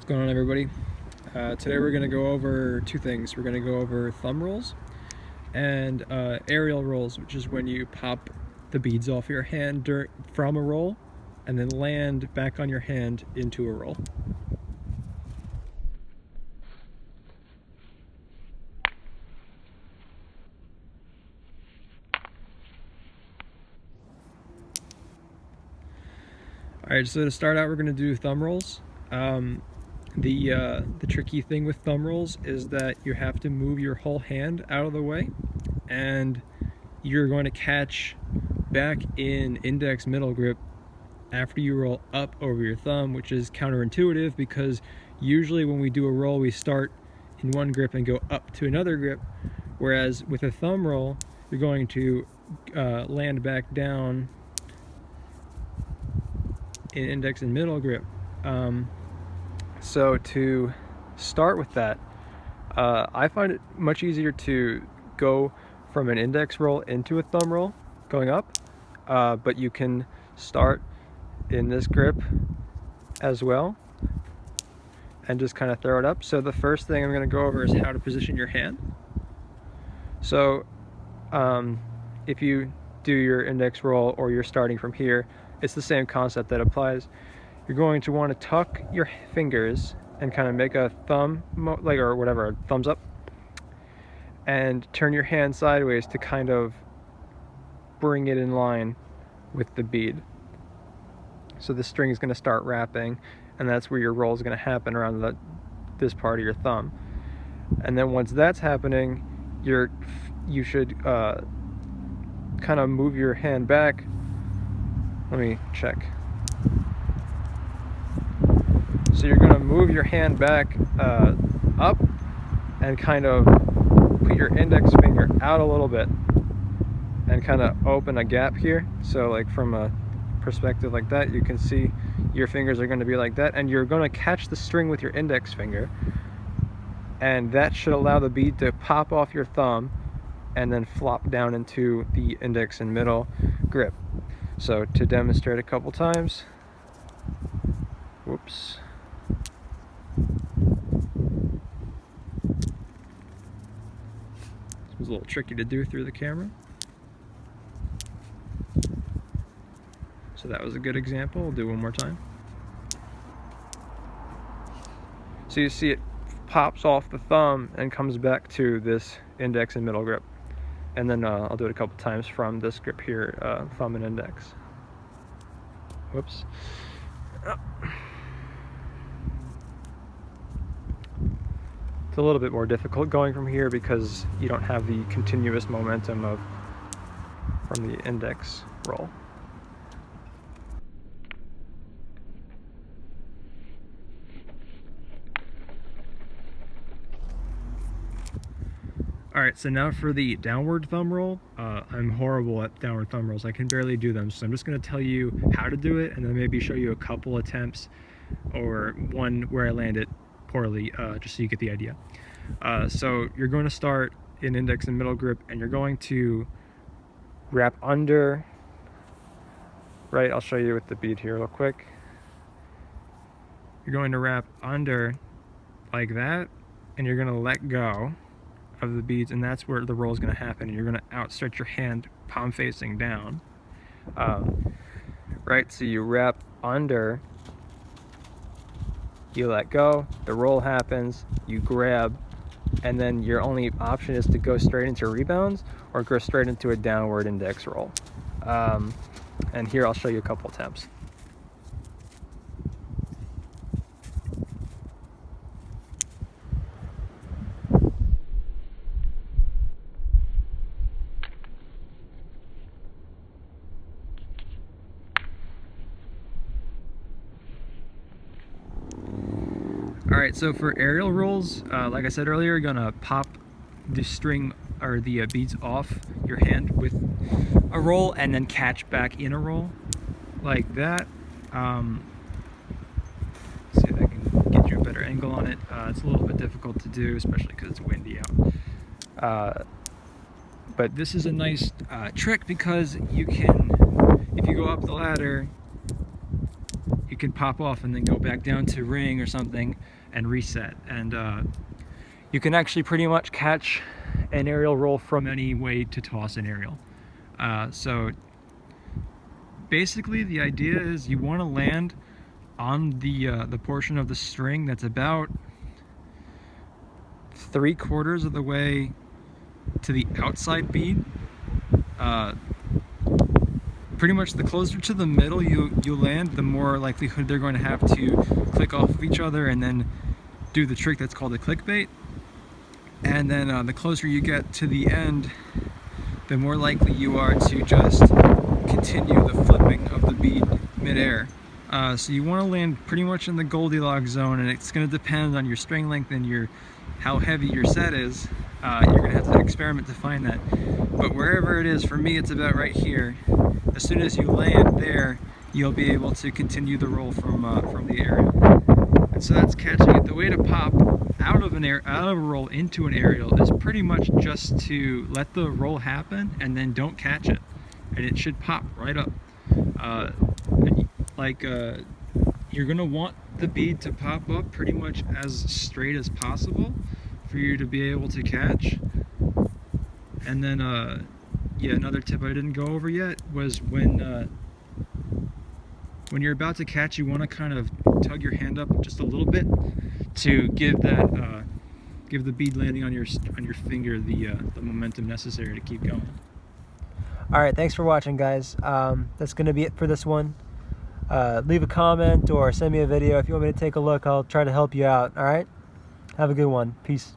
What's going on, everybody? Today we're going to go over two things. We're going to go over thumb rolls and aerial rolls, which is when you pop the beads off your hand from a roll and then land back on your hand into a roll. Alright, so to start out, we're going to do thumb rolls. The tricky thing with thumb rolls is that you have to move your whole hand out of the way, and you're going to catch back in index middle grip after you roll up over your thumb, which is counterintuitive because usually when we do a roll we start in one grip and go up to another grip, whereas with a thumb roll you're going to land back down in index and middle grip. So to start with that, I find it much easier to go from an index roll into a thumb roll going up, but you can start in this grip as well and just kind of throw it up. So the first thing I'm going to go over is how to position your hand. So if you do your index roll or you're starting from here, it's the same concept that applies. You're going to want to tuck your fingers and kind of make a thumb, or whatever, a thumbs up, and turn your hand sideways to kind of bring it in line with the bead. So the string is going to start wrapping, and that's where your roll is going to happen around this part of your thumb. And then once that's happening, you should kind of move your hand back. Let me check. So you're going to move your hand back up and kind of put your index finger out a little bit and kind of open a gap here. So like from a perspective like that, you can see your fingers are going to be like that, and you're going to catch the string with your index finger, and that should allow the bead to pop off your thumb and then flop down into the index and middle grip. So to demonstrate a couple times, whoops. This was a little tricky to do through the camera. So that was a good example. We'll do one more time. So you see it pops off the thumb and comes back to this index and middle grip. And then I'll do it a couple times from this grip here, thumb and index. Whoops. Oh. It's a little bit more difficult going from here because you don't have the continuous momentum from the index roll. Alright, so now for the downward thumb roll. I'm horrible at downward thumb rolls. I can barely do them, so I'm just going to tell you how to do it and then maybe show you a couple attempts or one where I land it poorly, just so you get the idea. So you're going to start in index and middle grip, and you're going to wrap under, right? I'll show you with the bead here real quick. You're going to wrap under like that, and you're going to let go of the beads, and that's where the roll is going to happen. And you're going to outstretch your hand palm facing down, right? So you wrap under, you let go, the roll happens, you grab, and then your only option is to go straight into rebounds or go straight into a downward index roll. And here I'll show you a couple attempts. Alright, so for aerial rolls, like I said earlier, you're gonna pop the string or the beads off your hand with a roll and then catch back in a roll like that. See if I can get you a better angle on it. It's a little bit difficult to do, especially because it's windy out. But this is a nice trick because you can, if you go up the ladder, you could pop off and then go back down to ring or something and reset. And you can actually pretty much catch an aerial roll from any way to toss an aerial. So basically the idea is you want to land on the portion of the string that's about 3/4 of the way to the outside bead. Pretty much the closer to the middle you land, the more likelihood they're going to have to click off of each other and then do the trick that's called a clickbait. And then the closer you get to the end, the more likely you are to just continue the flipping of the bead midair. So you want to land pretty much in the Goldilocks zone, and it's going to depend on your string length and how heavy your set is. You're going to have to experiment to find that. But wherever it is, for me it's about right here. As soon as you land there, you'll be able to continue the roll from the aerial. And so that's catching it. The way to pop out of a roll into an aerial is pretty much just to let the roll happen and then don't catch it, and it should pop right up. You're gonna want the bead to pop up pretty much as straight as possible for you to be able to catch. And then yeah, another tip I didn't go over yet was when you're about to catch, you want to kind of tug your hand up just a little bit to give that give the bead landing on your finger the momentum necessary to keep going. All right, thanks for watching, guys. That's going to be it for this one. Leave a comment or send me a video if you want me to take a look. I'll try to help you out. All right, have a good one. Peace.